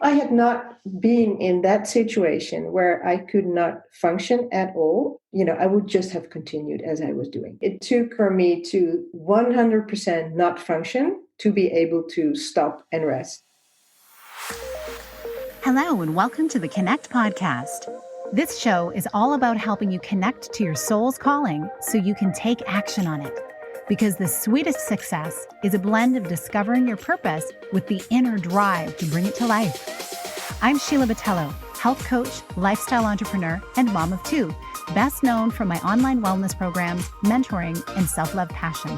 I had not been in that situation where I could not function at all, I would just have continued as I was doing. It took for me to 100% not function to be able to stop and rest. Hello, and welcome to the Connect podcast. This show is all about helping you connect to your soul's calling so you can take action on it. Because the sweetest success is a blend of discovering your purpose with the inner drive to bring it to life. I'm Sheila, health coach, lifestyle entrepreneur, and mom of two, best known for my online wellness programs, mentoring, and self-love passion.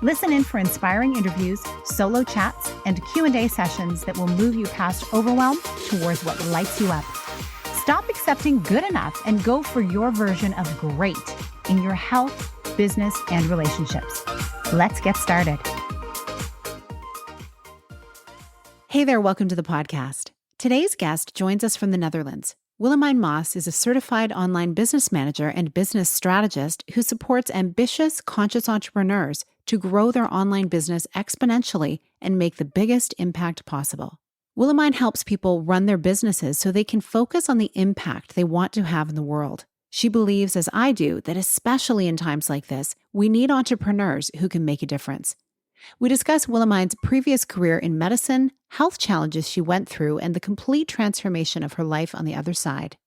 Listen in for inspiring interviews, solo chats, and Q&A sessions that will move you past overwhelm towards what lights you up. Stop accepting good enough and go for your version of great in your health, business, and relationships. Let's get started. Hey there, welcome to the podcast. Today's guest joins us from the Netherlands. Willemijn Maas is a certified online business manager and business strategist who supports ambitious, conscious entrepreneurs to grow their online business exponentially and make the biggest impact possible. Willemijn helps people run their businesses so they can focus on the impact they want to have in the world. She believes, as I do, that especially in times like this, we need entrepreneurs who can make a difference. We discuss Willemijn's previous career in medicine, health challenges she went through, and the complete transformation of her life on the other side.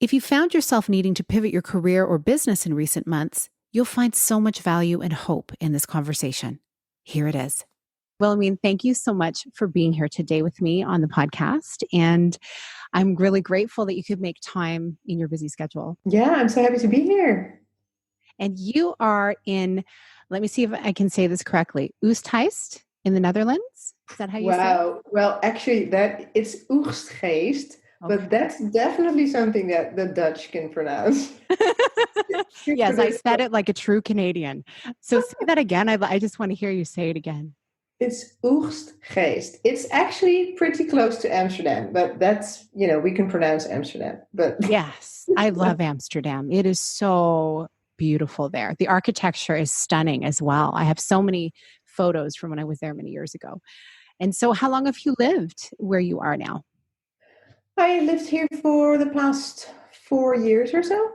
If you found yourself needing to pivot your career or business in recent months, you'll find so much value and hope in this conversation. Here it is. Willemijn, thank you so much for being here today with me on the podcast. And I'm really grateful that you could make time in your busy schedule. Yeah, I'm so happy to be here. And you are in, let me see if I can say this correctly, Oostgeest in the Netherlands? Is that how you say it? Wow. Well, actually, it's Oegstgeest, but that's definitely something that the Dutch can pronounce. Yes, I said it like a true Canadian. So say that again. I just want to hear you say it again. It's Oegstgeest. It's actually pretty close to Amsterdam, but that's, we can pronounce Amsterdam. But yes, I love Amsterdam. It is so beautiful there. The architecture is stunning as well. I have so many photos from when I was there many years ago. And so how long have you lived where you are now? I lived here for the past 4 years or so.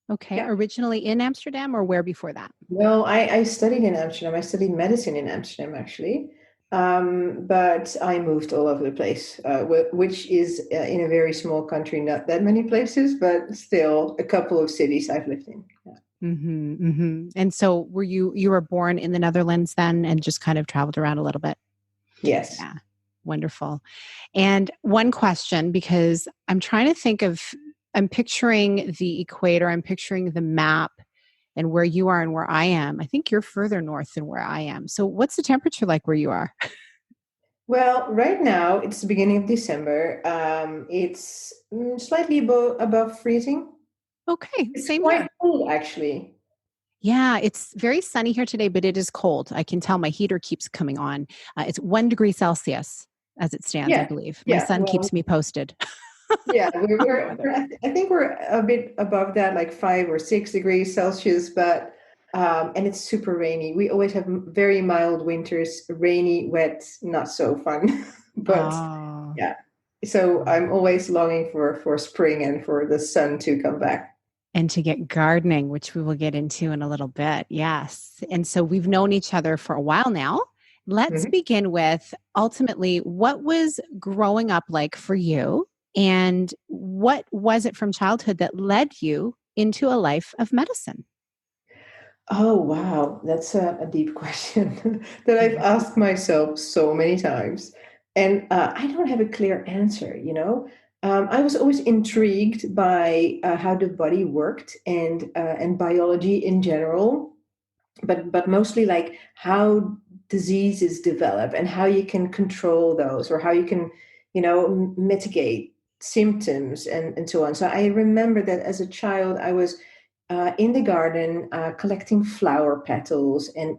Okay. Yeah. Originally in Amsterdam or where before that? No, I studied in Amsterdam. I studied medicine in Amsterdam, actually. But I moved all over the place, which is in a very small country, not that many places, but still a couple of cities I've lived in. Yeah. Mm-hmm, mm-hmm. And so you were born in the Netherlands then and just kind of traveled around a little bit? Yes. Yeah. Wonderful. And one question, because I'm picturing the equator, I'm picturing the map and where you are and where I am. I think you're further north than where I am. So what's the temperature like where you are? Well, right now it's the beginning of December. It's slightly above freezing. Okay. It's Same quite here. cool, actually. Yeah, it's very sunny here today, but it is cold. I can tell my heater keeps coming on. It's 1 degree Celsius as it stands, I believe. My son keeps me posted. Yeah, I think we're a bit above that, like 5 or 6 degrees Celsius, but and it's super rainy. We always have very mild winters, rainy, wet, not so fun. But yeah, so I'm always longing for spring and for the sun to come back. And to get gardening, which we will get into in a little bit. Yes. And so we've known each other for a while now. Let's begin with ultimately, what was growing up like for you? And what was it from childhood that led you into a life of medicine? Oh, wow. That's a deep question that I've asked myself so many times. And I don't have a clear answer, I was always intrigued by how the body worked and biology in general, but mostly like how diseases develop and how you can control those or how you can, mitigate symptoms and so on. So I remember that as a child, I was in the garden collecting flower petals and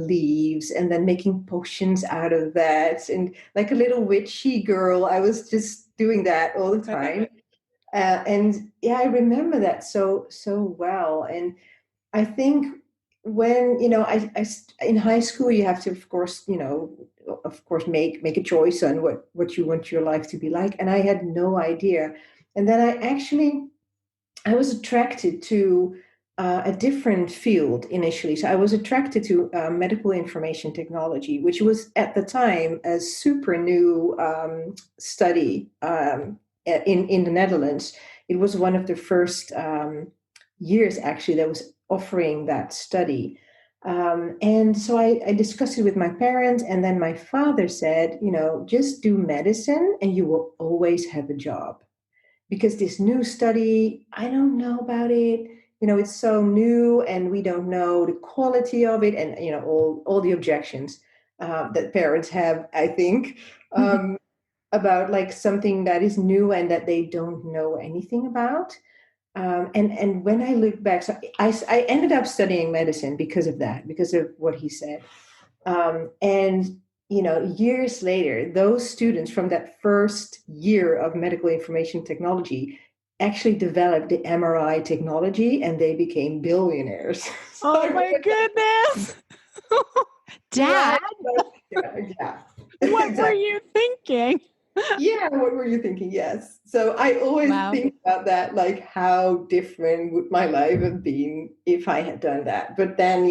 leaves and then making potions out of that. And like a little witchy girl, I was just doing that all the time. And yeah, I remember that so well. And I think when, in high school, you have to, of course, make a choice on what you want your life to be like. And I had no idea. And then I was attracted to a different field initially. So I was attracted to medical information technology, which was at the time a super new study in the Netherlands. It was one of the first years actually that was offering that study. And so I discussed it with my parents, and then my father said, just do medicine and you will always have a job. Because this new study, I don't know about it. It's so new and we don't know the quality of it, and all the objections that parents have, I think, about like something that is new and that they don't know anything about. And when I look back, so I ended up studying medicine because of that, because of what he said. And years later, those students from that first year of medical information technology actually developed the MRI technology, and they became billionaires. So oh my goodness. Dad, yeah. what Exactly. were you thinking? Yeah, what were you thinking? Yes. So I always Wow. think about that, like how different would my life have been if I had done that. But then,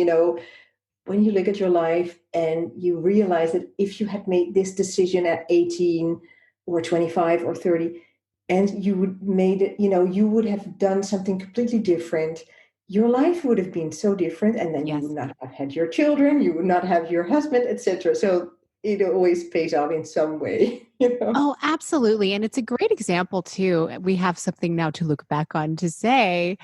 when you look at your life and you realize that if you had made this decision at 18 or 25 or 30, and you would made it, you would have done something completely different, your life would have been so different. And then you would Yes. not have had your children, you would not have your husband, etc. So it always pays off in some way, Oh, absolutely. And it's a great example, too. We have something now to look back on to say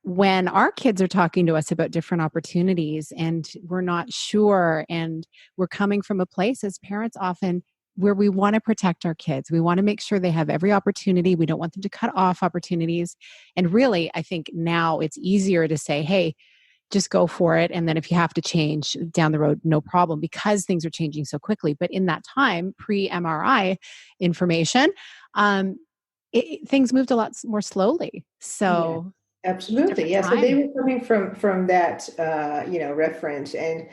when our kids are talking to us about different opportunities and we're not sure, and we're coming from a place as parents often where we want to protect our kids. We want to make sure they have every opportunity. We don't want them to cut off opportunities. And really, I think now it's easier to say, hey, just go for it. And then if you have to change down the road, no problem, because things are changing so quickly. But in that time, pre MRI information, things moved a lot more slowly. Yeah, So absolutely. different Yeah. So they time. were coming from that reference, and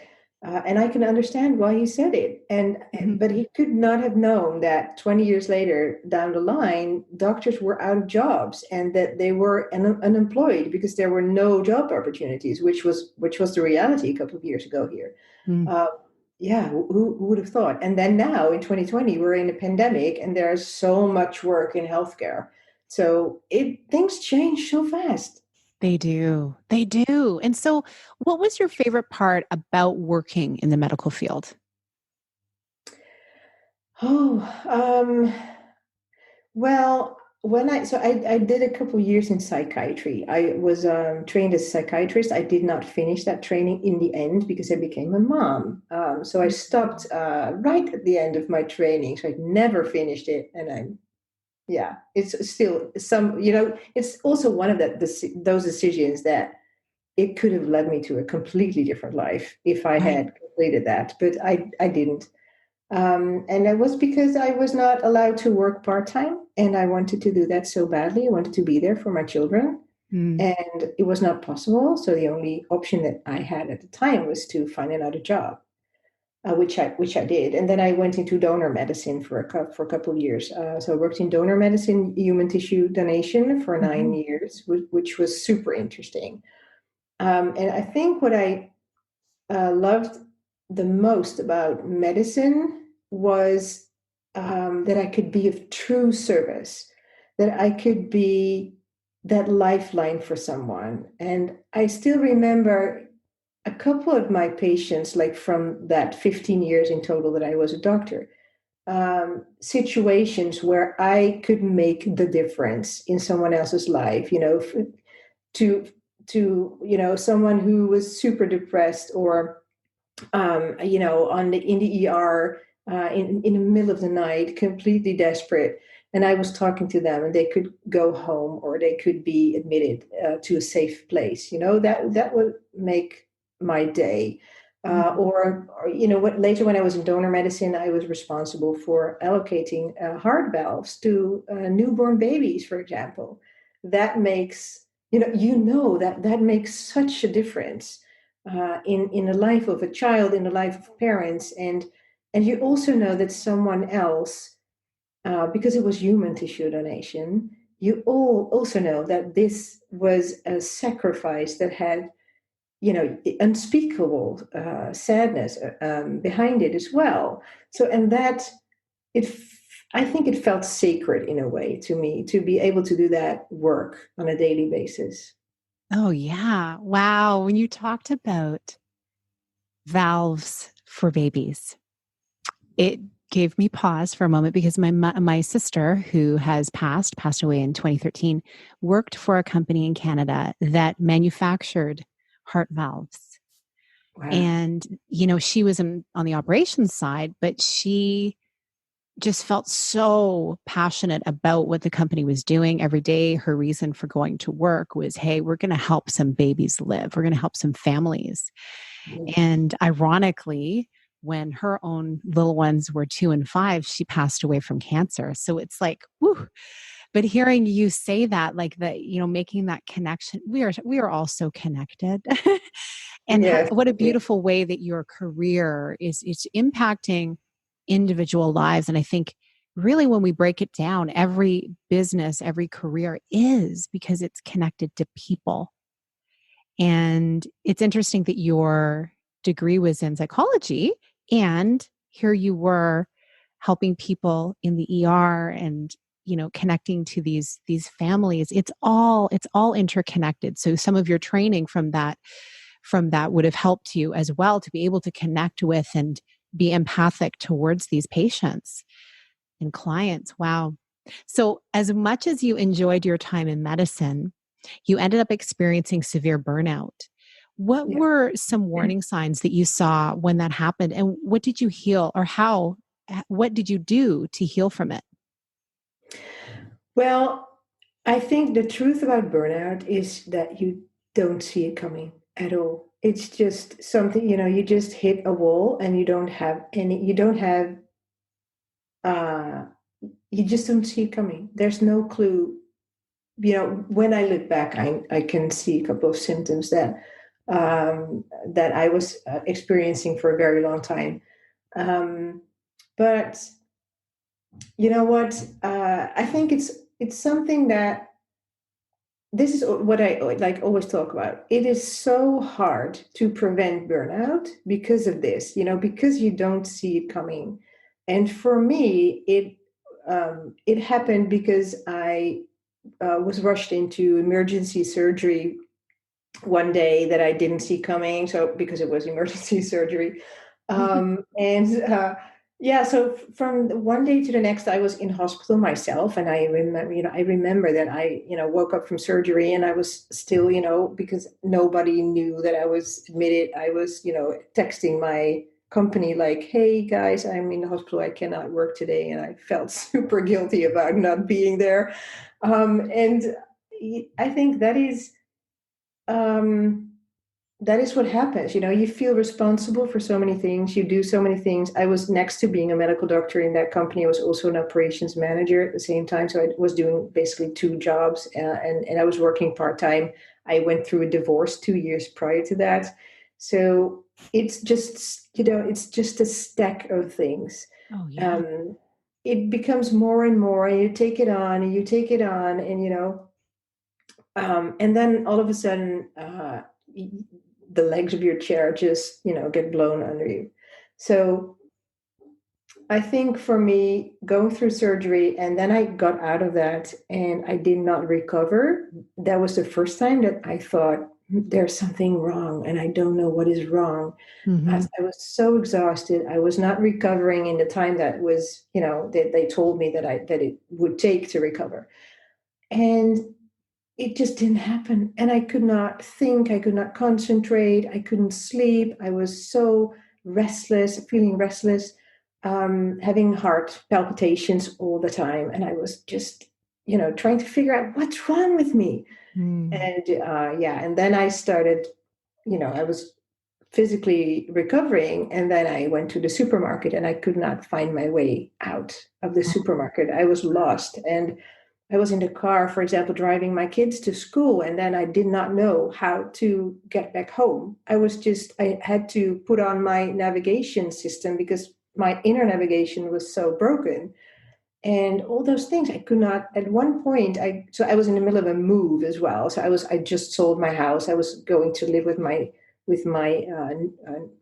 I can understand why he said it. And Mhm. but he could not have known that 20 years later down the line, doctors were out of jobs and that they were unemployed because there were no job opportunities, which was the reality a couple of years ago here. Mm. Uh, yeah, who would have thought? And then now in 2020, we're in a pandemic, and there's so much work in healthcare. So things change so fast. They do. They do. And so, what was your favorite part about working in the medical field? Oh, well, I did a couple years in psychiatry. I was trained as a psychiatrist. I did not finish that training in the end because I became a mom. So I stopped right at the end of my training. So I never finished it, and yeah, it's still some. It's also one of those decisions that it could have led me to a completely different life if I Right. had completed that, but I didn't. And that was because I was not allowed to work part time, and I wanted to do that so badly. I wanted to be there for my children, Mm. and it was not possible. So the only option that I had at the time was to find another job, which I did. And then I went into donor medicine for a couple of years. So I worked in donor medicine, human tissue donation for 9 years, which was super interesting. And I think what I loved the most about medicine was that I could be of true service, that I could be that lifeline for someone. And I still remember a couple of my patients, like from that 15 years in total that I was a doctor, situations where I could make the difference in someone else's life, to someone who was super depressed or in the ER in the middle of the night, completely desperate. And I was talking to them, and they could go home or they could be admitted to a safe place. That would make my day. Mhm. What later when I was in donor medicine, I was responsible for allocating heart valves to newborn babies, for example. That makes that makes such a difference in the life of a child, in the life of parents, and you also know that someone else, because it was human tissue donation, you all also know that this was a sacrifice that had, unspeakable sadness behind it as well. So, and that I think it felt sacred in a way to me to be able to do that work on a daily basis. Oh, yeah. Wow. When you talked about valves for babies, it gave me pause for a moment because my sister, who has passed away in 2013, worked for a company in Canada that manufactured heart valves. Wow. And, she was on the operations side, but she just felt so passionate about what the company was doing every day. Her reason for going to work was, hey, we're going to help some babies live. We're going to help some families. And ironically, when her own little ones were 2 and 5, she passed away from cancer. So it's like, whew. But hearing you say that, like that, making that connection, we are all so connected. And Yes. what a Yeah. beautiful way that your career is it's impacting individual lives. And I think really when we break it down, every business, every career is because it's connected to people. And it's interesting that your degree was in psychology and here you were helping people in the ER and connecting to these families. It's all interconnected. So some of your training from that would have helped you as well to be able to connect with and be empathic towards these patients and clients. Wow. So as much as you enjoyed your time in medicine, you ended up experiencing severe burnout. What Yeah. were some warning signs that you saw when that happened? And what did you heal or what did you do to heal from it? Well, I think the truth about burnout is that you don't see it coming at all. It's just something, you just hit a wall and uh, you just don't see it coming. There's no clue. When I look back, I can see a couple of symptoms that I was experiencing for a very long time. Um, but you know what? I think it's something that this is what I like always talk about. It is so hard to prevent burnout because of this, because you don't see it coming. And for me, it happened because I was rushed into emergency surgery one day that I didn't see coming. So because it was emergency surgery, and yeah, so from one day to the next, I was in hospital myself, and I remember that I woke up from surgery, and I was still, because nobody knew that I was admitted. I was, texting my company like, "Hey guys, I'm in the hospital. I cannot work today," and I felt super guilty about not being there. And I think um, that is what happens. You feel responsible for so many things. You do so many things. I was next to being a medical doctor in that company. I was also an operations manager at the same time. So I was doing basically two jobs, and I was working part time. I went through a divorce 2 years prior to that. So it's just a stack of things. Oh, yeah. Um, it becomes more and more, and you take it on, and you take it on, and then all of a sudden, the legs of your chair just, get blown under you. So I think for me, going through surgery and then I got out of that and I did not recover. That was the first time that I thought, there's something wrong and I don't know what is wrong. Mm-hmm. I was so exhausted. I was not recovering in the time that was, that they told me that it would take to recover. And it just didn't happen. And I could not think, I could not concentrate, I couldn't sleep. I was so restless, feeling restless, having heart palpitations all the time. And I was just, trying to figure out what's wrong with me. Mm. And yeah, and then I started, I was physically recovering. And then I went to the supermarket and I could not find my way out of the supermarket. I was lost. And I was in the car, for example, driving my kids to school, and then I did not know how to get back home. I had to put on my navigation system because my inner navigation was so broken. And all those things I could not, at one point, I was in the middle of a move as well. So I just sold my house. I was going to live with my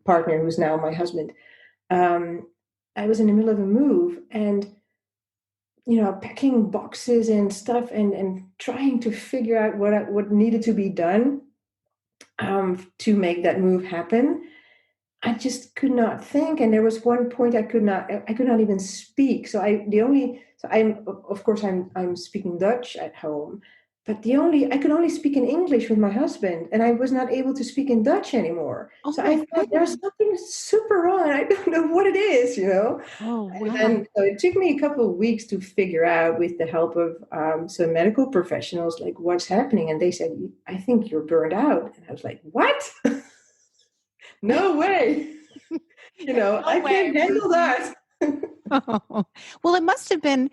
partner, who's now my husband. Um, I was in the middle of a move, and packing boxes and stuff, and trying to figure out what needed to be done to make that move happen. I just could not think, and there was one point I could not even speak. Of course I'm speaking Dutch at home, but I could only speak in English with my husband, and I was not able to speak in Dutch anymore. Oh So my I thought there's goodness. something super wrong. I don't know what it is. Oh, And wow. then so it took me a couple of weeks to figure out, with the help of some medical professionals, like what's happening. And they said, "I think you're burned out." And I was like, "What?" No way. No I way. can't handle that. Oh. Well, it must have been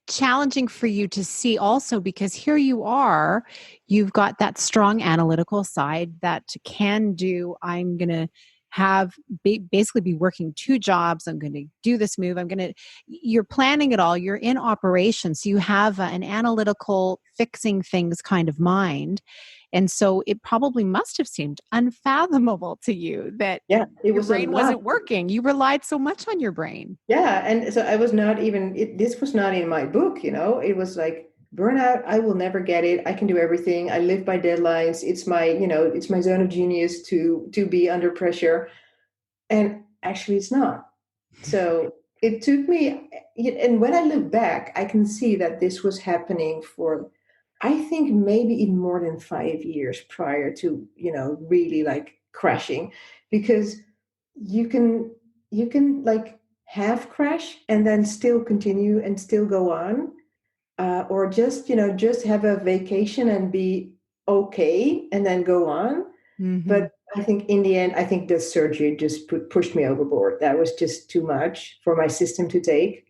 challenging for you to see also because here you are, you've got that strong analytical side that can do, I'm going to basically be working two jobs. I'm going to do this move. You're planning it all. You're in operation. So you have an analytical fixing things kind of mind. And so it probably must have seemed unfathomable to you that Yeah, it your was a brain lot. wasn't working. You relied so much on your brain. Yeah, and so I was not even this was not in my book. It was like burnout, I will never get it. I can do everything. I live by deadlines. It's my zone of genius to be under pressure. And actually it's not. So it took me, and when I look back, I can see that this was happening for, I think, maybe even more than 5 years prior to, really like crashing, because you can, like half crash and then still continue and still go on, or just have a vacation and be okay and then go on. Hmm. But I think in the end, I think the surgery just pushed me overboard. That was just too much for my system to take.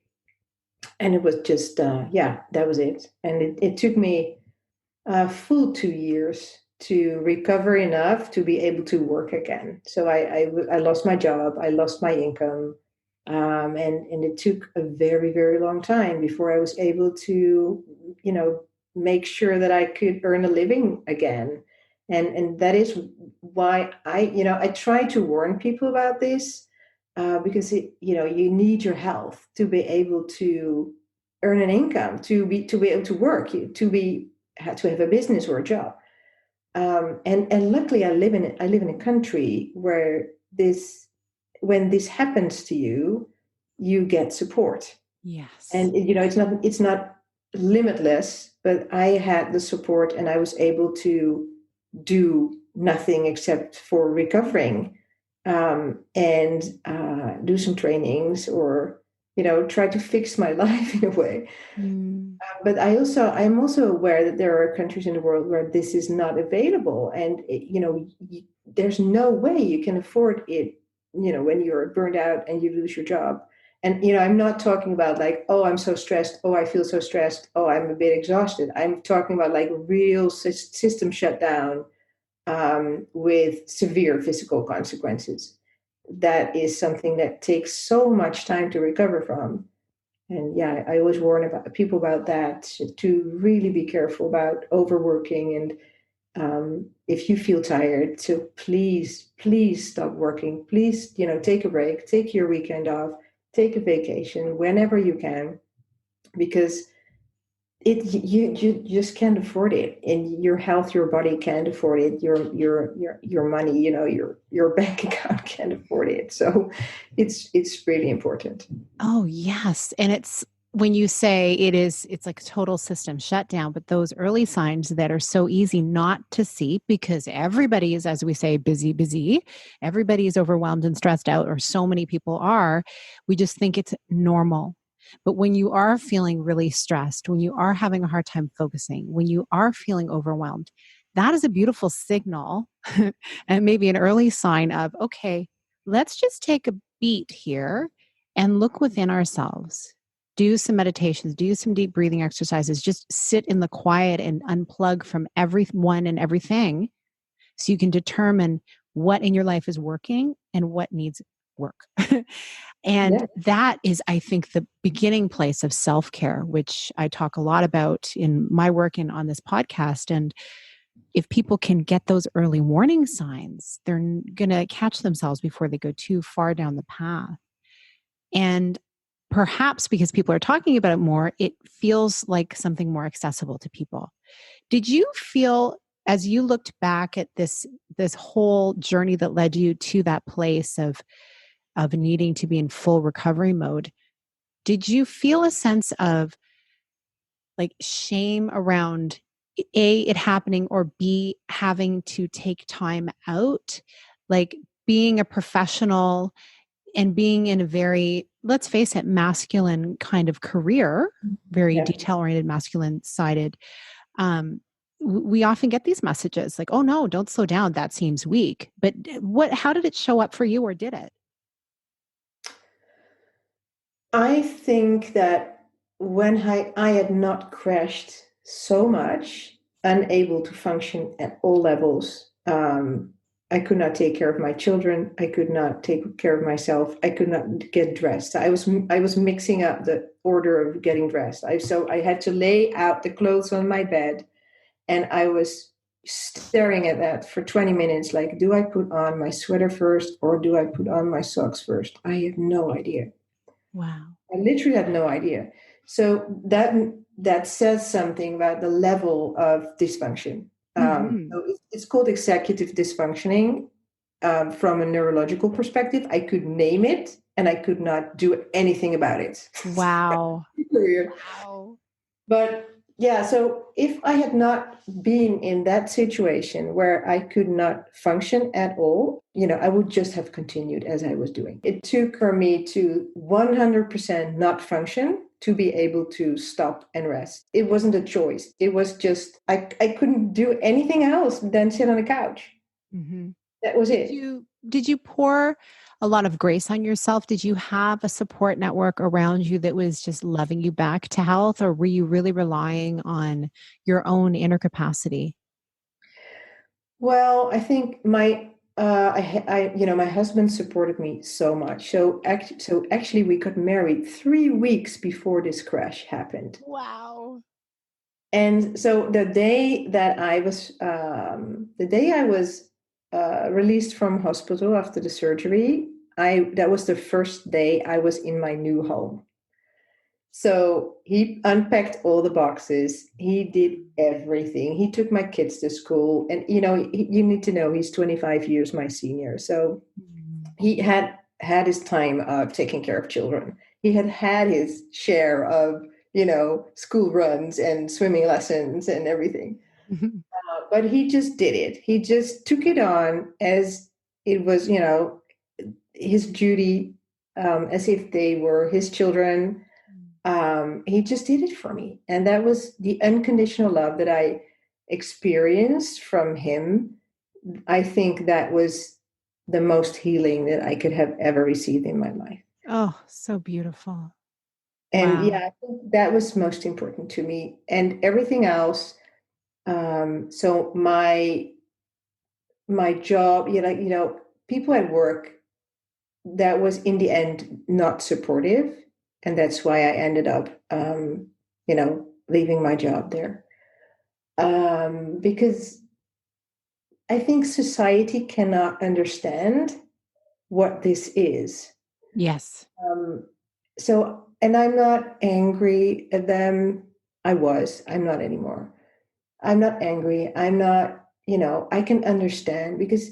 And it was just, yeah, that was it. And it took me a full 2 years to recover enough to be able to work again. So I lost my job, I lost my income. And it took a very, very long time before I was able to, make sure that I could earn a living again. And that is why I try to warn people about this, because you need your health to be able to earn an income, to be able to work, to have a business or a job. And luckily, I live in a country where when this happens to you, you get support. Yes. And it's not limitless, but I had the support, and I was able to do nothing except for recovering, and do some trainings, or try to fix my life in a way. Mm. But I'm also aware that there are countries in the world where this is not available, and there's no way you can afford it. When you're burned out and you lose your job. And I'm not talking about like, oh, I'm so stressed, oh, I feel so stressed, oh, I'm a bit exhausted. I'm talking about like real system shutdown, with severe physical consequences. That is something that takes so much time to recover from. And yeah, I always warn about people about that, to really be careful about overworking. And if you feel tired, so please stop working. Please, take a break, take your weekend off, take a vacation whenever you can, because you just can't afford it, and your health, your body can't afford it, your money, your bank account can't afford it. So it's really important. Oh, yes. And it's when you say it's like a total system shutdown, but those early signs that are so easy not to see because everybody is, as we say, busy, busy. Everybody is overwhelmed and stressed out, or so many people are. We just think it's normal. But when you are feeling really stressed, when you are having a hard time focusing, when you are feeling overwhelmed, that is a beautiful signal and maybe an early sign of, okay, let's just take a beat here and look within ourselves. do some meditations, do some deep breathing exercises, just sit in the quiet and unplug from everyone and everything so you can determine what in your life is working and what needs work. And Yeah. that is, I think, the beginning place of self-care, which I talk a lot about in my work and on this podcast. And if people can get those early warning signs, they're going to catch themselves before they go too far down the path. And perhaps because people are talking about it more, it feels like something more accessible to people. Did you feel, as you looked back at this whole journey that led you to that place of needing to be in full recovery mode, did you feel a sense of like shame around A, it happening, or B, having to take time out? Like being a professional and being in a very, let's face it, masculine kind of career, very Yeah. detail oriented, masculine sided. Um, we often get these messages like, oh no, don't slow down. That seems weak. But how did it show up for you, or did it? I think that when I had not crashed so much, unable to function at all levels, I could not take care of my children. I could not take care of myself. I could not get dressed. I was mixing up the order of getting dressed. So I had to lay out the clothes on my bed, and I was staring at that for 20 minutes. Like, do I put on my sweater first or do I put on my socks first? I have no idea. Wow. I literally had no idea. So that says something about the level of dysfunction. Mm-hmm. So it's called executive dysfunctioning. From a neurological perspective, I could name it, and I could not do anything about it. Wow. Weird. Wow. But yeah, so if I had not been in that situation where I could not function at all, I would just have continued as I was doing. It took for me to 100% not function to be able to stop and rest. It wasn't a choice. It was just, I couldn't do anything else than sit on the couch. Mm-hmm. That was Did it. you pour a lot of grace on yourself? Did you have a support network around you that was just loving you back to health, or were you really relying on your own inner capacity? Well, I think my husband supported me so much. So actually, we got married 3 weeks before this crash happened. Wow. And so the day I was released from hospital after the surgery, that was the first day I was in my new home. So he unpacked all the boxes. He did everything. He took my kids to school. And, you need to know he's 25 years my senior. So Mm. he had his time taking care of children. He had his share of, school runs and swimming lessons and everything. But he just did it. He just took it on as it was, his duty, as if they were his children. He just did it for me. And that was the unconditional love that I experienced from him. I think that was the most healing that I could have ever received in my life. Oh, so beautiful. And Wow. yeah, I think that was most important to me. And everything else, so my job, people at work, that was in the end not supportive. And that's why I ended up, leaving my job there. Because I think society cannot understand what this is. Yes. Um, and I'm not angry at them. I'm not anymore. I'm not angry. I'm not, I can understand because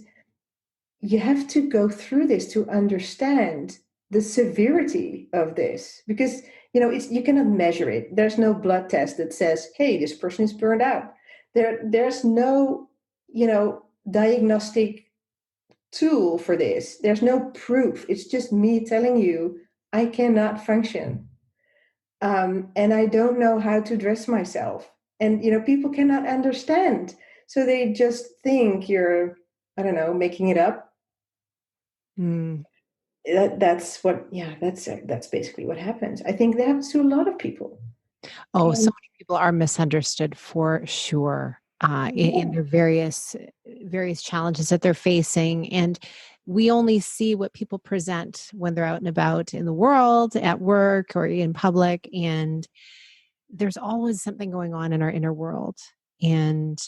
you have to go through this to understand the severity of this because, you cannot measure it. There's no blood test that says, hey, this person is burned out. There's no, diagnostic tool for this. There's no proof. It's just me telling you I cannot function. And I don't know how to dress myself. And, people cannot understand. So they just think you're, I don't know, making it up. Mm. that's basically what happens. I think that happens to a lot of people. Oh, so And many people are misunderstood for sure, in yeah, their various challenges that they're facing, and we only see what people present when they're out and about in the world, at work, or in public, and there's always something going on in our inner world. And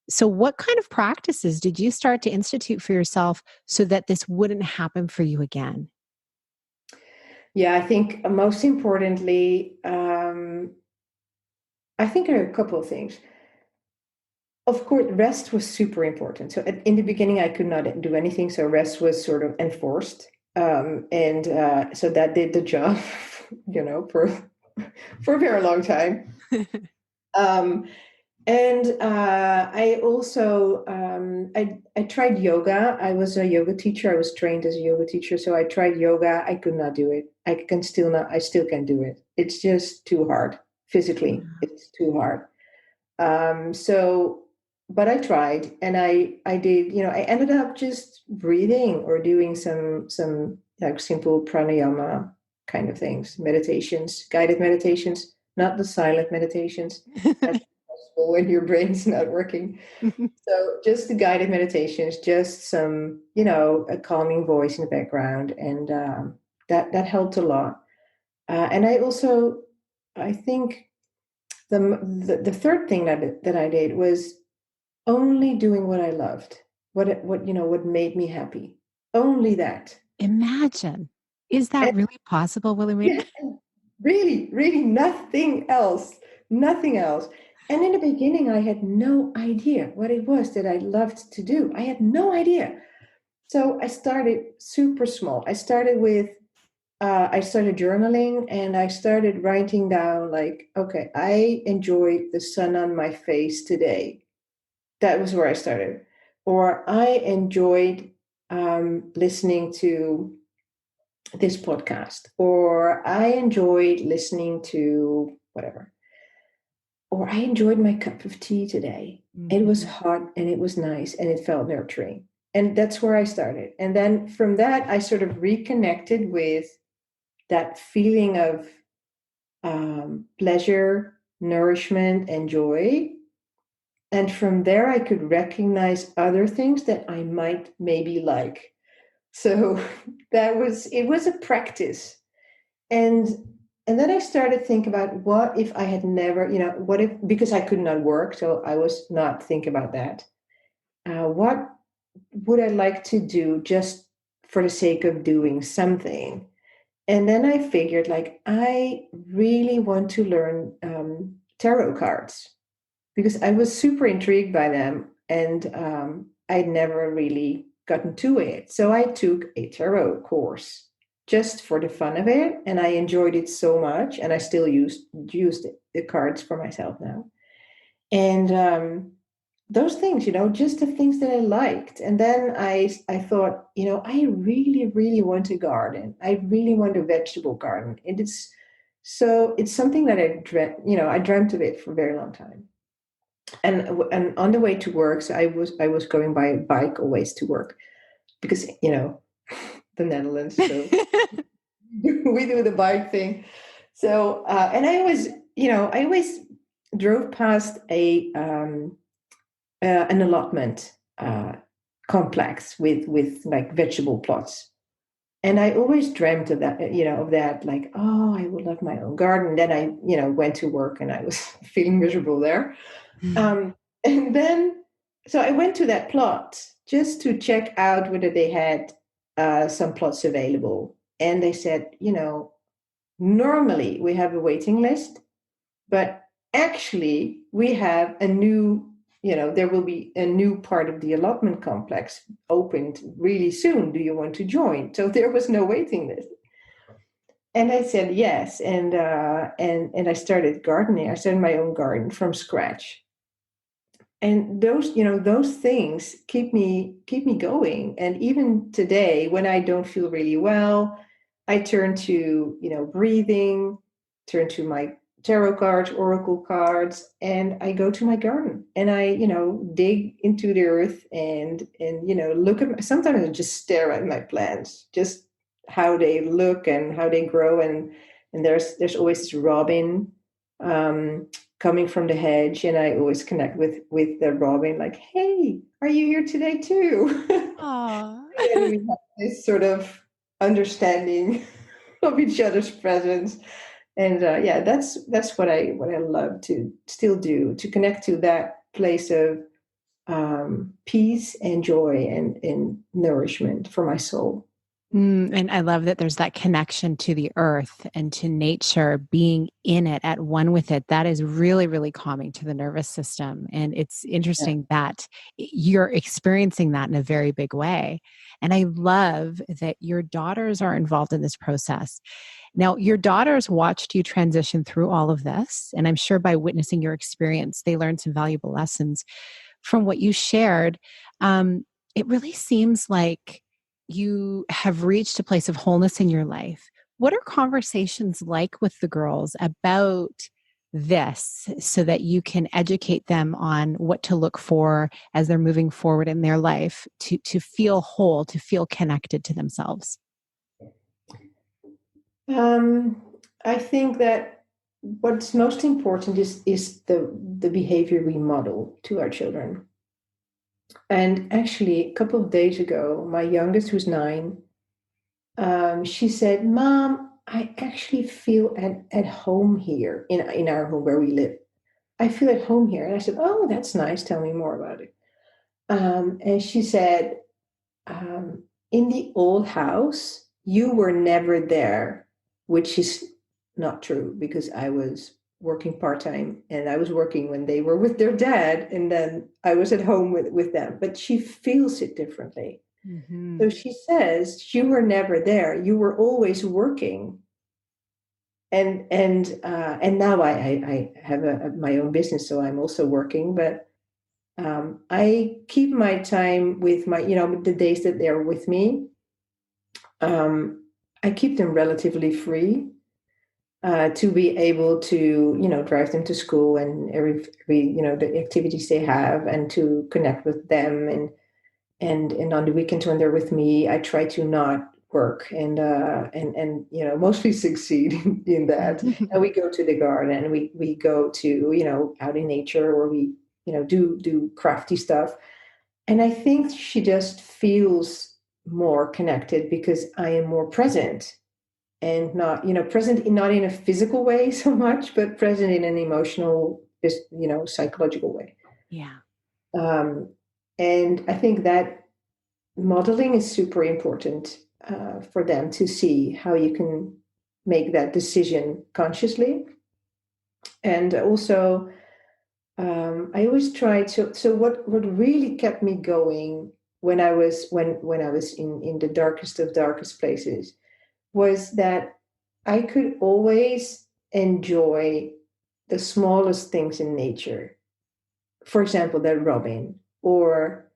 so, what kind of practices did you start to institute for yourself so that this wouldn't happen for you again? yeah, I think most importantly, I think there are a couple of things. Of course, rest was super important. So in the beginning, I could not do anything. So rest was sort of enforced. And so that did the job, for a very long time. Um, and I also, I tried yoga. I was a yoga teacher. I was trained as a yoga teacher. So I tried yoga. I could not do it. I still can't do it. It's just too hard physically. It's too hard. So, but I tried, and I did, I ended up just breathing or doing some like simple pranayama kind of things, meditations, guided meditations, not the silent meditations. That's possible when your brain's not working. So just the guided meditations, just some, a calming voice in the background, and that helped a lot. And I think the third thing that I did was only doing what I loved, what made me happy. Only that. Imagine. Is that And really possible, Willie? yeah, really, really nothing else. Nothing else. And in the beginning, I had no idea what it was that I loved to do. I had no idea. So I started super small. I started journaling, and I started writing down, like, okay, I enjoyed the sun on my face today. That was where I started. Or I enjoyed listening to this podcast, or I enjoyed listening to whatever, or I enjoyed my cup of tea today. It was Mhm. hot and it was nice and it felt nurturing. And that's where I started. And then from that, I sort of reconnected with that feeling of pleasure, nourishment, and joy. And from there, I could recognize other things that I might maybe like. So it was a practice. And and then I started thinking about, what if I had never, what if, because I could not work, so I was not thinking about that. What would I like to do just for the sake of doing something? And then I figured, like, I really want to learn tarot cards, because I was super intrigued by them, and I'd never really gotten to it. So I took a tarot course just for the fun of it, and I enjoyed it so much, and I still used the cards for myself now. And those things, just the things that I liked. And then I thought, I really, really want a garden. I really want a vegetable garden. And it's something that I dreamt of it for a very long time. And on the way to work, so I was going by bike always to work, because the Netherlands, so we do the bike thing. So and I always drove past an allotment complex with like vegetable plots. And I always dreamt of that, like, oh, I would love my own garden. Then I, went to work, and I was feeling miserable there. Um, and then, so I went to that plot just to check out whether they had some plots available. And they said, normally we have a waiting list, but actually we have there will be a new part of the allotment complex opened really soon. Do you want to join? So there was no waiting list. And I said yes, and I started gardening. I started my own garden from scratch, and those things keep me going. And even today, when I don't feel really well, I turn to breathing, turn to my tarot cards, oracle cards, and I go to my garden, and I dig into the earth, and look at sometimes I just stare at my plants, just how they look and how they grow. And there's always this robin coming from the hedge, and I always connect with the robin, like, hey, are you here today too? Aw. And we have this sort of understanding of each other's presence. And yeah, that's what I love to still do, to connect to that place of peace and joy and nourishment for my soul. And I love that there's that connection to the earth and to nature, being in it, at one with it. That is really, really calming to the nervous system. And it's Yeah. interesting that you're experiencing that in a very big way. And I love that your daughters are involved in this process. Now, your daughters watched you transition through all of this. And I'm sure by witnessing your experience, they learned some valuable lessons from what you shared. It really seems like you have reached a place of wholeness in your life. What are conversations like with the girls about this so that you can educate them on what to look for as they're moving forward in their life to feel whole, to feel connected to themselves? Um, I think that what's most important is the behavior we model to our children. And actually, a couple of days ago, my youngest, who's 9, she said, "Mom, I actually feel at home here in our home where we live. I feel at home here." And I said, "Oh, that's nice. Tell me more about it." And she said, "In the old house, you were never there," which is not true because I was working part time and I was working when they were with their dad, and then I was at home with them. But she feels it differently. Hmm. So she says, "You were never there. You were always working." And now I have my own business, so I'm also working. But I keep my time with my, the days that they're with me. I keep them relatively free to be able to, drive them to school and every the activities they have, and to connect with them. And on the weekends when they're with me, I try to not work and mostly succeed in that. And we go to the garden, and we go to, out in nature, or we, do crafty stuff. And I think she just feels more connected because I am more present, and not, present not in a physical way so much, but present in an emotional, just, psychological way. Yeah. Um, and I think that modeling is super important for them to see how you can make that decision consciously. And also, I always try to. So what really kept me going when I was in the darkest of darkest places was that I could always enjoy the smallest things in nature. For example, that robin, or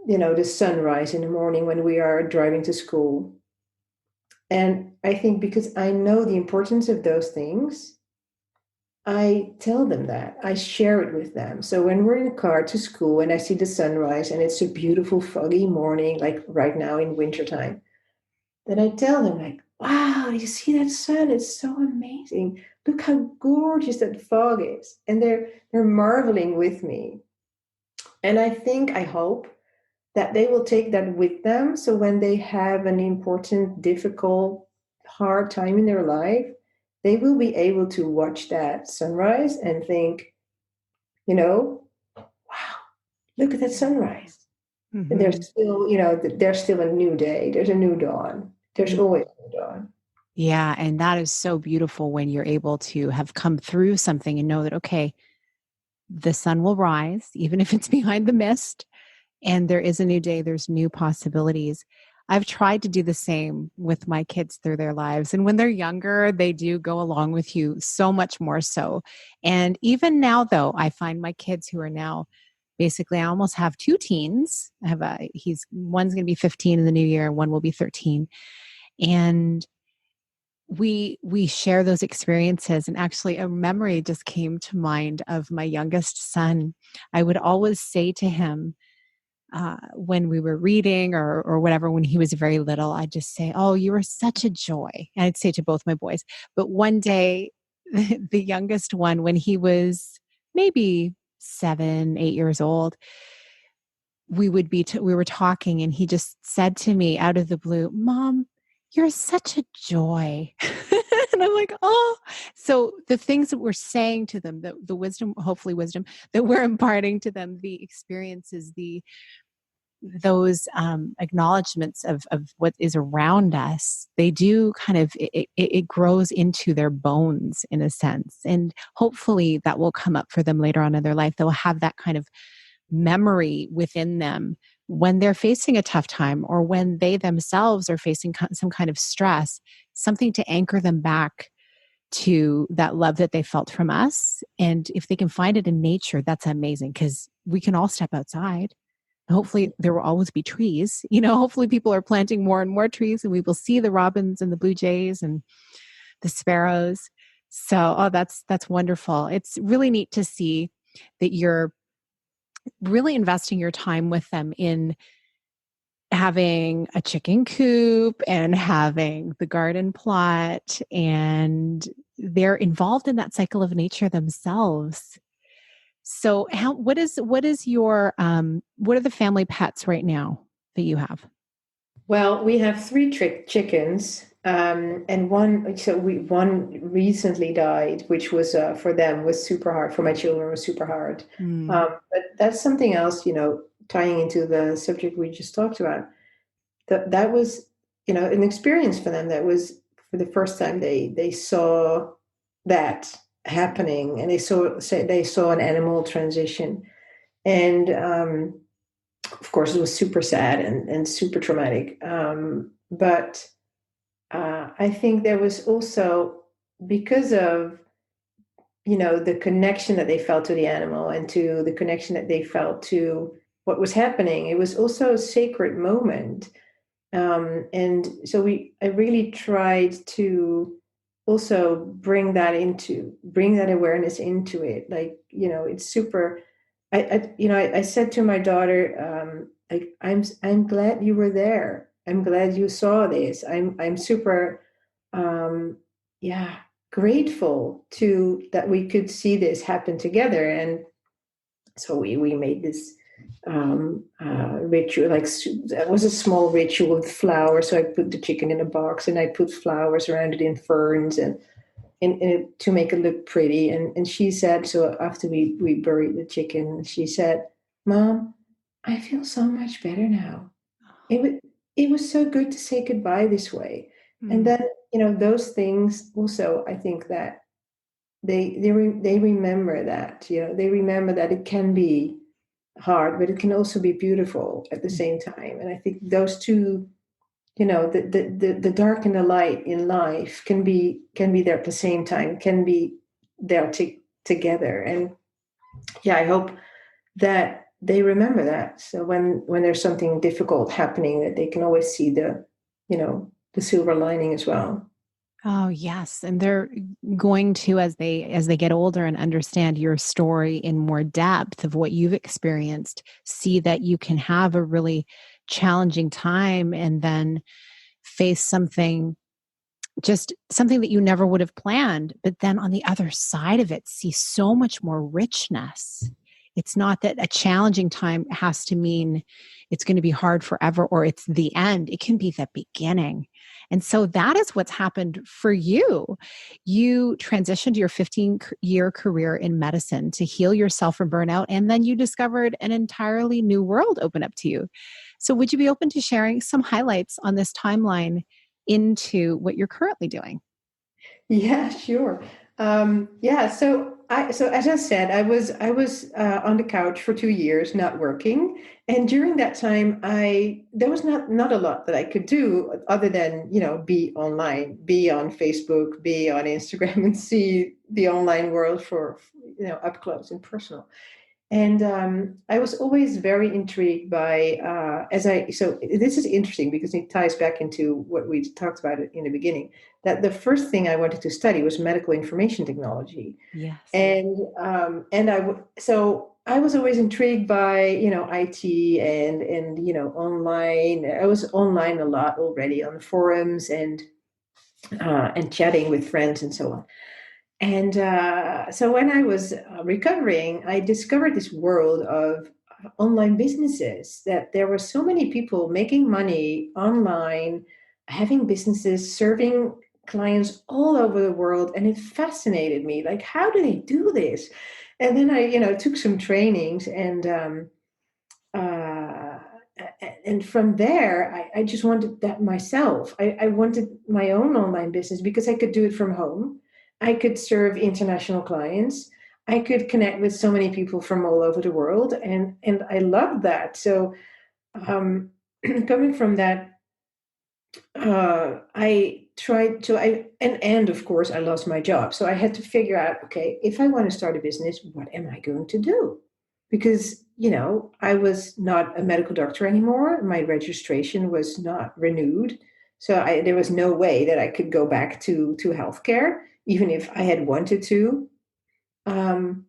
the sunrise in the morning when we are driving to school. And I think because I know the importance of those things, I tell them that. I share it with them. So when we're in the car to school and I see the sunrise and it's a beautiful foggy morning, like right now in wintertime, then I tell them, like, wow, do you see that sun? It's so amazing. Look how gorgeous that fog is. And they're marveling with me. And I hope that they will take that with them. So when they have an important, difficult, hard time in their life, they will be able to watch that sunrise and think, wow, look at that sunrise. And Hmm. there's still, there's still a new day. There's a new dawn. There's always a new dawn. Yeah. And that is so beautiful when you're able to have come through something and know that, okay, the sun will rise, even if it's behind the mist, and there is a new day, there's new possibilities. I've tried to do the same with my kids through their lives. And when they're younger, they do go along with you so much more so. And even now, though, I find my kids who are now basically, I almost have two teens. I have one's going to be 15 in the new year, one will be 13. And we share those experiences. And actually a memory just came to mind of my youngest son. I would always say to him, when we were reading or whatever, when he was very little, I'd just say, "Oh, you were such a joy." And I'd say to both my boys. But one day, the youngest one, when he was maybe 7, 8 years old, we were talking, and he just said to me out of the blue, "Mom, you're such a joy." And I'm like, "Oh." So the things that we're saying to them, the wisdom, hopefully wisdom that we're imparting to them, the experiences, those acknowledgments of what is around us, they do kind of, it grows into their bones in a sense. And hopefully that will come up for them later on in their life. They'll have that kind of memory within them when they're facing a tough time, or when they themselves are facing some kind of stress, something to anchor them back to that love that they felt from us. And if they can find it in nature, that's amazing, because we can all step outside. Hopefully there will always be trees. Hopefully people are planting more and more trees, and we will see the robins and the blue jays and the sparrows. So, that's wonderful. It's really neat to see that you're really investing your time with them in having a chicken coop and having the garden plot, and they're involved in that cycle of nature themselves. So what is your, what are the family pets right now that you have? Well, we have three chickens, and one recently died, which was for them was super hard. For my children, was super hard. Mm. But that's something else, tying into the subject we just talked about. That was, an experience for them. That was for the first time they saw that happening, and they saw an animal transition, and of course, it was super sad and super traumatic. But I think there was also, because of, the connection that they felt to the animal and to the connection that they felt to what was happening, it was also a sacred moment. And so I really tried to also bring that awareness into it. Like, it's super. I said to my daughter, I'm glad you were there. I'm glad you saw this. I'm super, yeah, grateful to that we could see this happen together. And so we made this ritual, like that was a small ritual with flowers. So I put the chicken in a box, and I put flowers around it in ferns, and to make it look pretty. And she said, so after we buried the chicken, she said, "Mom, I feel so much better now. It was so good to say goodbye this way." And Mm. then, those things also, I think that they remember that, they remember that it can be hard, but it can also be beautiful at the same time. And I think those two, the dark and the light in life can be there at the same time, can be there together. And yeah, I hope that they remember that. So when there's something difficult happening, that they can always see the silver lining as well. Oh, yes. And they're going to, as they get older and understand your story in more depth of what you've experienced, see that you can have a really challenging time and then face just something that you never would have planned. But then on the other side of it, see so much more richness. It's not that a challenging time has to mean it's going to be hard forever or it's the end. It can be the beginning. And so that is what's happened for you. You transitioned your 15-year career in medicine to heal yourself from burnout, and then you discovered an entirely new world open up to you. So would you be open to sharing some highlights on this timeline into what you're currently doing? Yeah, sure. Yeah, so as I said, I was on the couch for 2 years, not working, and during that time, there was not a lot that I could do other than be online, be on Facebook, be on Instagram, and see the online world for up close and personal. And I was always very intrigued by, so this is interesting because it ties back into what we talked about in the beginning, that the first thing I wanted to study was medical information technology. Yes. So I was always intrigued by, IT and, online. I was online a lot already on the forums and chatting with friends and so on. And so when I was recovering, I discovered this world of online businesses, that there were so many people making money online, having businesses, serving clients all over the world. And it fascinated me. Like, how do they do this? And then I, took some trainings uh, and from there, I just wanted that myself. I wanted my own online business because I could do it from home. I could serve international clients. I could connect with so many people from all over the world, and I loved that. So, um, coming from that, I tried to. And of course, I lost my job, so I had to figure out, okay, if I want to start a business, what am I going to do? Because I was not a medical doctor anymore. My registration was not renewed, so there was no way that I could go back to healthcare, even if I had wanted to. Um,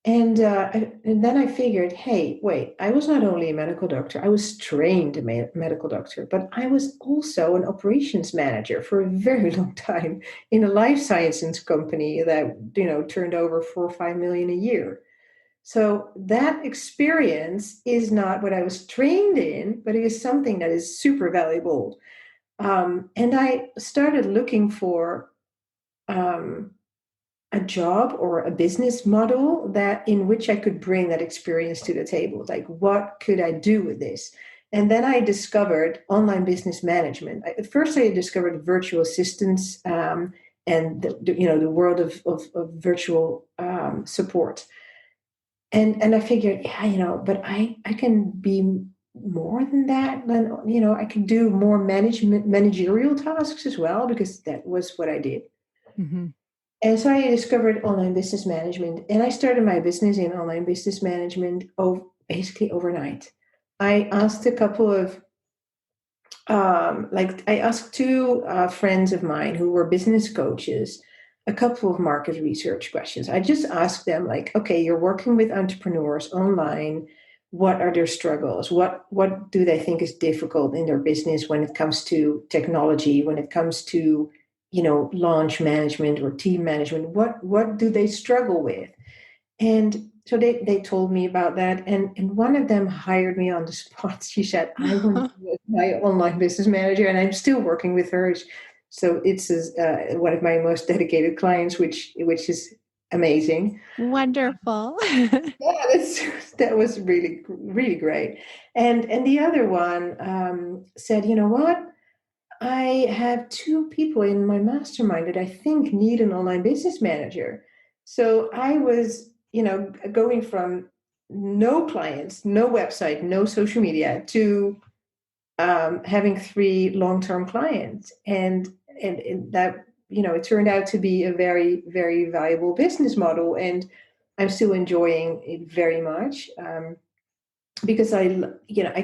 and then I figured, hey, wait, I was not only a medical doctor, I was trained a medical doctor, but I was also an operations manager for a very long time in a life sciences company that turned over 4 or 5 million a year. So that experience is not what I was trained in, but it is something that is super valuable. And I started looking for um, a job or a business model that in which I could bring that experience to the table. Like, what could I do with this? And then I discovered online business management. At first, I discovered virtual assistants and the world of virtual support. And I figured, yeah, but I can be more than that. Then I can do more managerial tasks as well, because that was what I did. Mm-hmm. And so I discovered online business management, and I started my business in online business management basically overnight. I asked a couple of, I asked two friends of mine who were business coaches a couple of market research questions. I just asked them, like, okay, you're working with entrepreneurs online. What are their struggles? What do they think is difficult in their business when it comes to technology, when it comes to launch management or team management? What do they struggle with? And so they told me about that. And one of them hired me on the spot. She said, I want to be my online business manager. And I'm still working with her. So it's one of my most dedicated clients, which is amazing. Wonderful. Yeah, that was really, really great. And the other one said, you know what? I have two people in my mastermind that I think need an online business manager. So I was, going from no clients, no website, no social media to having three long-term clients, and that it turned out to be a very, very valuable business model, and I'm still enjoying it very much. Because I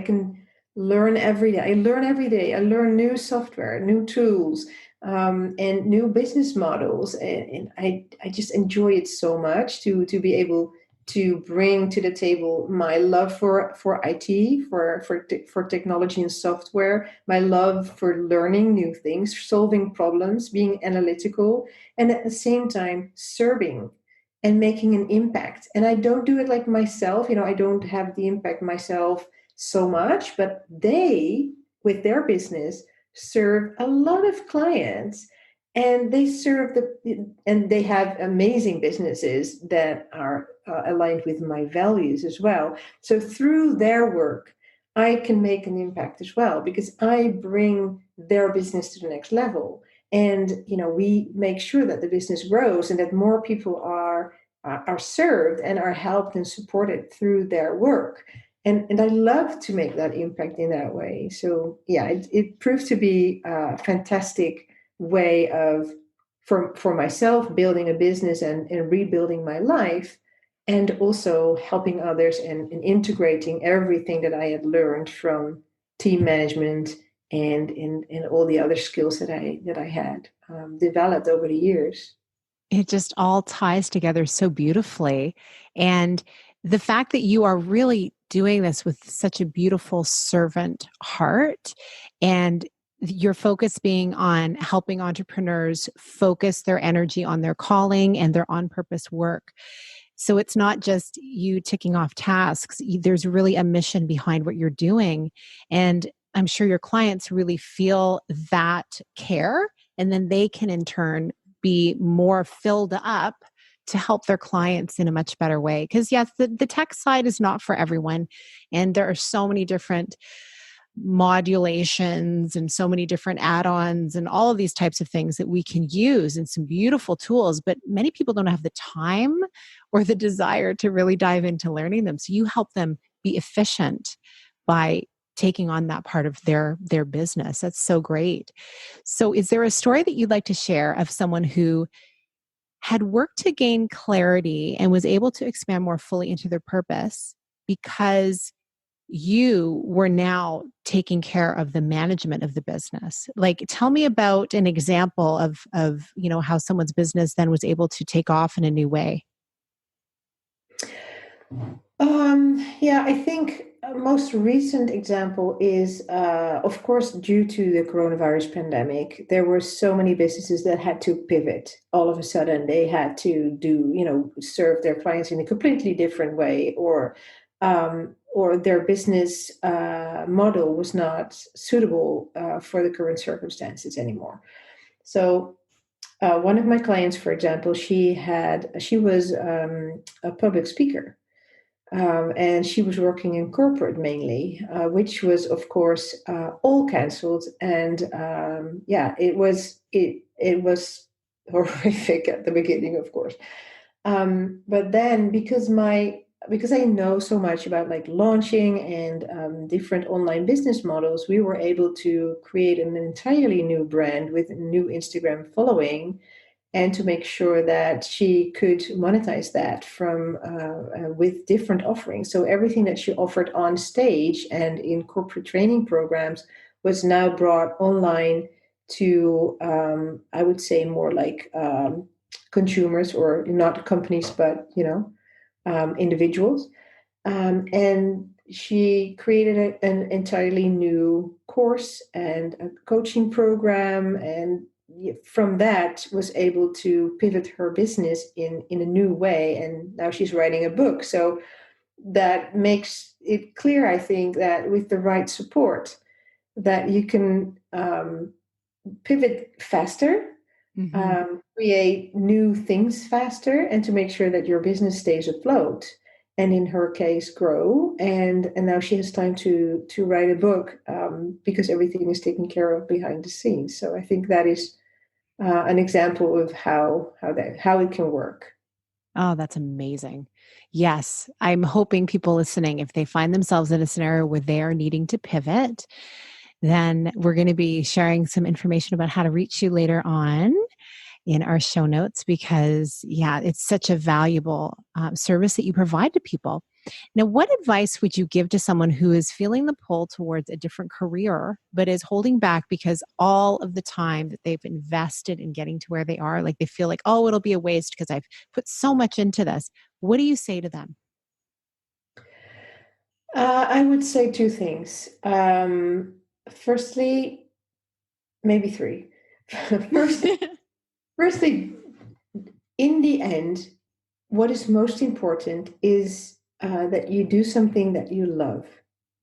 can learn every day. I learn every day. I learn new software, new tools, and new business models, and I just enjoy it so much to be able to bring to the table my love for IT, for technology and software, my love for learning new things, solving problems, being analytical, and at the same time serving and making an impact. And I don't do it like myself, I don't have the impact myself so much, but they, with their business, serve a lot of clients, and and they have amazing businesses that are aligned with my values as well. So through their work, I can make an impact as well, because I bring their business to the next level. And we make sure that the business grows and that more people are served and are helped and supported through their work. And I love to make that impact in that way. So yeah, it proved to be a fantastic way of, for myself, building a business and rebuilding my life, and also helping others and integrating everything that I had learned from team management and in all the other skills that I had developed over the years. It just all ties together so beautifully. And the fact that you are really doing this with such a beautiful servant heart, and your focus being on helping entrepreneurs focus their energy on their calling and their on purpose work. So it's not just you ticking off tasks, there's really a mission behind what you're doing. And I'm sure your clients really feel that care, and then they can in turn be more filled up to help their clients in a much better way. Because yes, the tech side is not for everyone. And there are so many different modulations and so many different add-ons and all of these types of things that we can use, and some beautiful tools, but many people don't have the time or the desire to really dive into learning them. So you help them be efficient by taking on that part of their business. That's so great. So is there a story that you'd like to share of someone who had worked to gain clarity and was able to expand more fully into their purpose because you were now taking care of the management of the business? Like, tell me about an example of how someone's business then was able to take off in a new way. Yeah, I think a most recent example is, of course, due to the coronavirus pandemic, there were so many businesses that had to pivot. All of a sudden, they had to serve their clients in a completely different way, or their business model was not suitable for the current circumstances anymore. So one of my clients, for example, she was a public speaker, and she was working in corporate mainly, which was, of course, all cancelled. And it was horrific at the beginning, of course. But then, because I know so much about like launching and different online business models, we were able to create an entirely new brand with a new Instagram following, and to make sure that she could monetize that from with different offerings. So everything that she offered on stage and in corporate training programs was now brought online to, I would say, more like consumers, or not companies, but individuals. And she created an entirely new course and a coaching program, and from that was able to pivot her business in a new way. And now she's writing a book. So that makes it clear, I think, that with the right support, that you can pivot faster, create new things faster, and to make sure that your business stays afloat. And in her case, grow. And now she has time to write a book, because everything is taken care of behind the scenes. So I think that is an example of how it can work. Oh, that's amazing. Yes, I'm hoping people listening, if they find themselves in a scenario where they are needing to pivot, then we're going to be sharing some information about how to reach you later on in our show notes, because yeah, it's such a valuable service that you provide to people. Now, what advice would you give to someone who is feeling the pull towards a different career, but is holding back because all of the time that they've invested in getting to where they are, like they feel like, oh, it'll be a waste because I've put so much into this? What do you say to them? I would say two things. Firstly, maybe three. First, firstly, in the end, what is most important is that you do something that you love,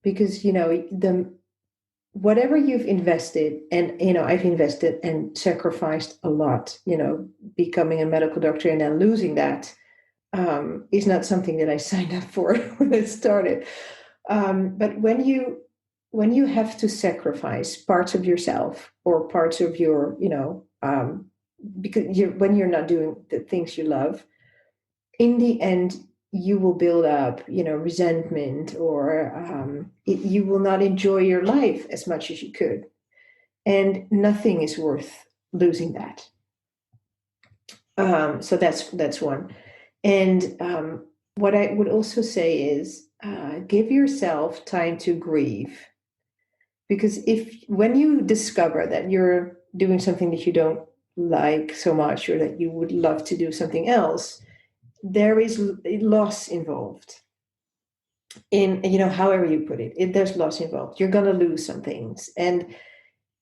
because the whatever you've invested, and I've invested and sacrificed a lot, becoming a medical doctor and then losing that, is not something that I signed up for when I started. But when you have to sacrifice parts of yourself or parts of your, because when you're not doing the things you love, in the end, you will build up, resentment, or you will not enjoy your life as much as you could. And nothing is worth losing that. So that's one. And what I would also say is give yourself time to grieve. Because when you discover that you're doing something that you don't like so much, or that you would love to do something else, there is loss involved in, however you put it, there's loss involved. You're going to lose some things. And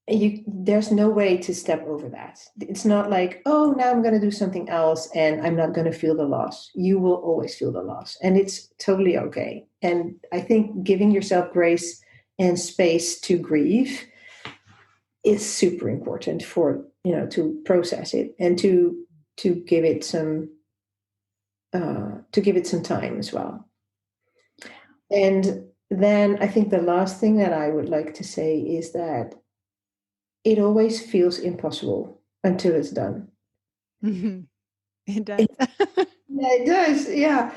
there's no way to step over that. It's not like, oh, now I'm going to do something else and I'm not going to feel the loss. You will always feel the loss, and it's totally okay. And I think giving yourself grace and space to grieve is super important for, to process it, and to give it some time as well. And then I think the last thing that I would like to say is that it always feels impossible until it's done. Mm-hmm. It does. Yeah, it does. Yeah.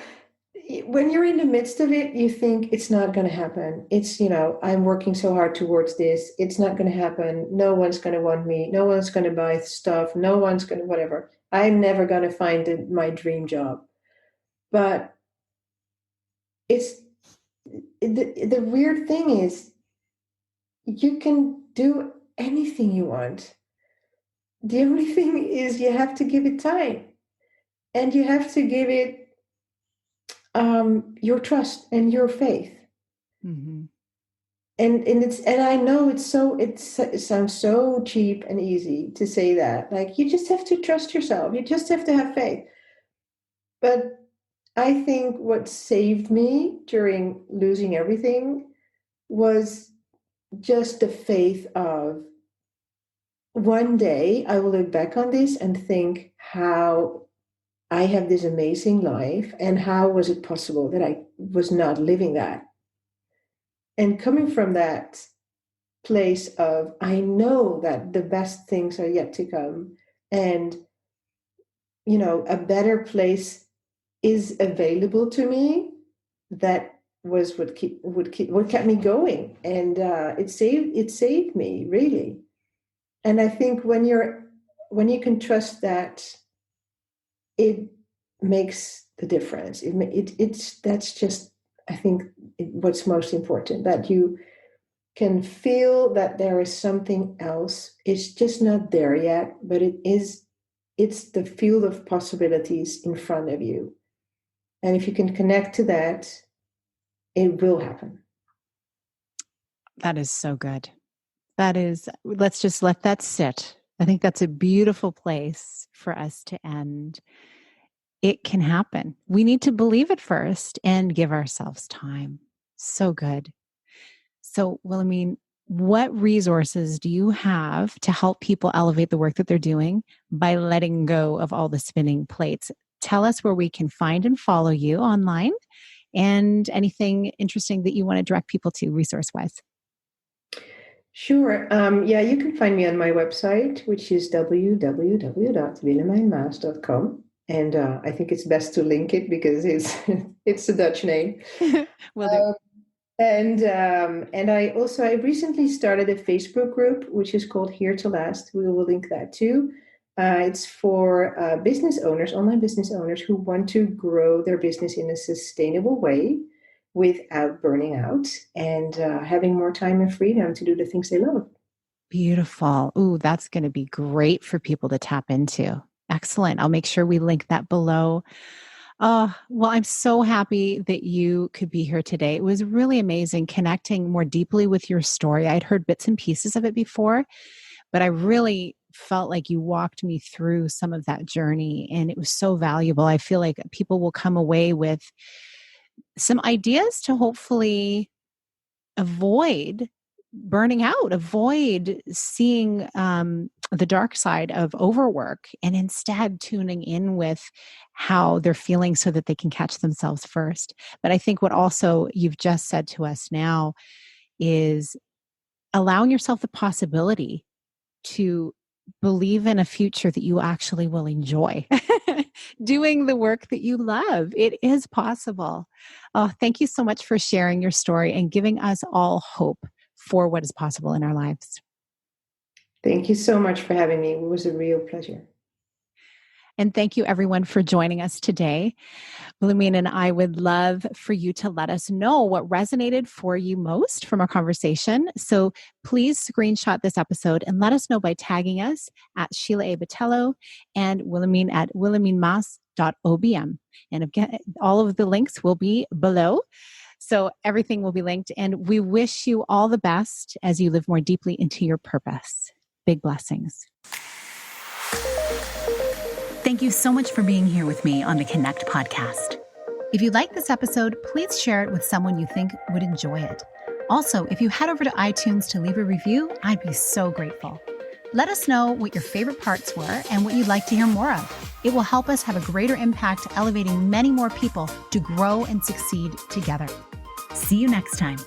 When you're in the midst of it, you think it's not going to happen. It's, I'm working so hard towards this. It's not going to happen. No one's going to want me. No one's going to buy stuff. No one's going to, whatever. I'm never going to find my dream job. But the weird thing is, you can do anything you want. The only thing is you have to give it time, and you have to give it your trust and your faith. Mm-hmm. And I know it sounds so cheap and easy to say that. Like, you just have to trust yourself. You just have to have faith. But I think what saved me during losing everything was just the faith of, one day I will look back on this and think how I have this amazing life, and how was it possible that I was not living that? And coming from that place of, I know that the best things are yet to come, and a better place is available to me. That was what kept me going, and it saved me, really. And I think when you can trust that, it makes the difference. That's just, I think, what's most important, that you can feel that there is something else. It's just not there yet, but it's the field of possibilities in front of you. And if you can connect to that, it will happen. That is so good. Let's just let that sit. I think that's a beautiful place for us to end. It can happen. We need to believe it first and give ourselves time. So good. So, Willemijn, what resources do you have to help people elevate the work that they're doing by letting go of all the spinning plates? Tell us where we can find and follow you online, and anything interesting that you want to direct people to resource-wise. Sure. Yeah, you can find me on my website, which is www.willemijnmaas.com. And I think it's best to link it because it's a Dutch name. Will do. And I recently started a Facebook group, which is called Here to Last. We will link that too. It's for business owners, online business owners, who want to grow their business in a sustainable way without burning out, and having more time and freedom to do the things they love. Beautiful. Ooh, that's going to be great for people to tap into. Excellent. I'll make sure we link that below. Well, I'm so happy that you could be here today. It was really amazing connecting more deeply with your story. I'd heard bits and pieces of it before, but I really felt like you walked me through some of that journey, and it was so valuable. I feel like people will come away with some ideas to hopefully avoid burning out, avoid seeing the dark side of overwork, and instead tuning in with how they're feeling so that they can catch themselves first. But I think what also you've just said to us now is allowing yourself the possibility to believe in a future that you actually will enjoy. Doing the work that you love. It is possible. Oh, thank you so much for sharing your story and giving us all hope for what is possible in our lives. Thank you so much for having me. It was a real pleasure. And thank you everyone for joining us today. Willemijn and I would love for you to let us know what resonated for you most from our conversation. So please screenshot this episode and let us know by tagging us at Sheila A. Botello and Willemijn at willemijnmaas.obm. And again, all of the links will be below. So everything will be linked. And we wish you all the best as you live more deeply into your purpose. Big blessings. Thank you so much for being here with me on the Connect podcast. If you like this episode, please share it with someone you think would enjoy it. Also, if you head over to iTunes to leave a review, I'd be so grateful. Let us know what your favorite parts were and what you'd like to hear more of. It will help us have a greater impact, elevating many more people to grow and succeed together. See you next time.